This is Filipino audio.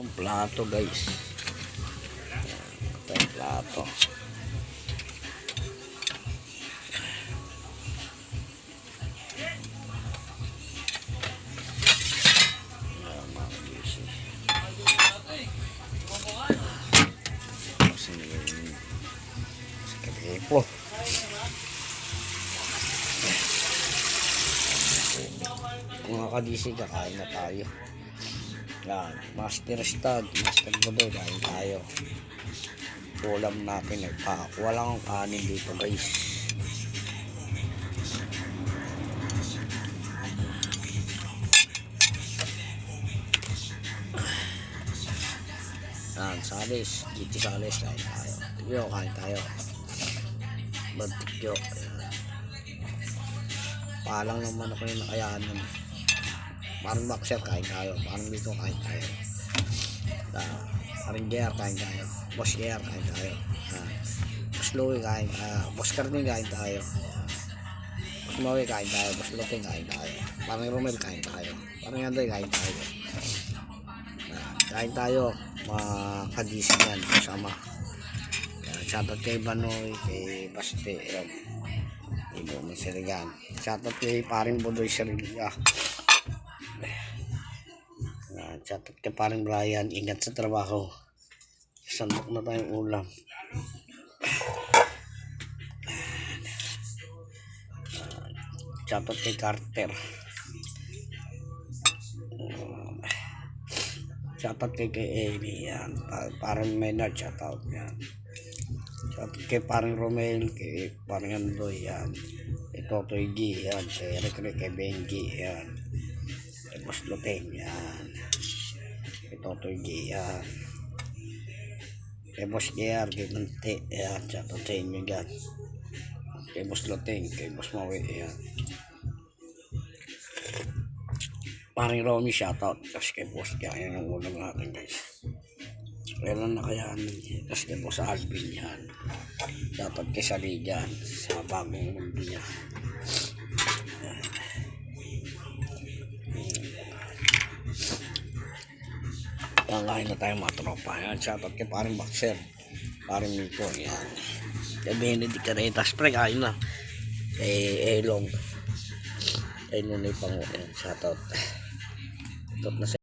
Ang plato guys. Ito yung plato. Po. Mga kadisi, kakain na tayo. Yan, master stag, master budoy, kain tayo. Ulam natin ay walang kanin dito guys. Yan, salis, dito salis, kain tayo. Tigyo, kain tayo. Bantikyo. Palang naman ako yung nakayanan. Parang boxer, kain tayo. Parang dito, kain tayo. Parang Gear, kain tayo. Boss Gear, kain tayo. Boss Louie, kain tayo. Boss Carning, kain tayo. Boss Maui, kain tayo. Boss Luting, kain tayo. Parang Romel, kain tayo. Parang Yandoy, kain tayo. Kain tayo. Mga kadisi yan, kasama. Shoutout kay Banoy, kay Baste, Ibo ni Sirigan. Shoutout kay paring Budoy Siriga. Shoutout kay paring Brian, ingat sa trabaho. Sandok na tayong ulam. Shoutout kay Carter. Shoutout kay Amy, yan. Parang Maynard, shoutout yan. Shoutout kay parang Romel, kay parang Andoy, yan. Kay Totoy G, yan. Kay Rick, kay Benji, yan. Kay Boss Loteng, yan. Kay Totoy G, yan. Kay Boss Gear, kay Mante, yan. Shoutout sa inyo yan. Kay Boss Loteng, kay Boss Maui, yan. Parang Romy, shoutout. Tapos kay Boss Gear, yan ang ulam natin guys. Kailan na kaya tapos kay Boss Alvin, yan. Shoutout kay Saligan sa bagong mundo niya. Kain na tayo mga tropa. Yan, shoutout kay paring Boxer, paring Miko, yan. Kay Benedict Caretas, pre, kain na. Kay Elong, kay Nunay Pango, yan, shoutout. Shoutout na sa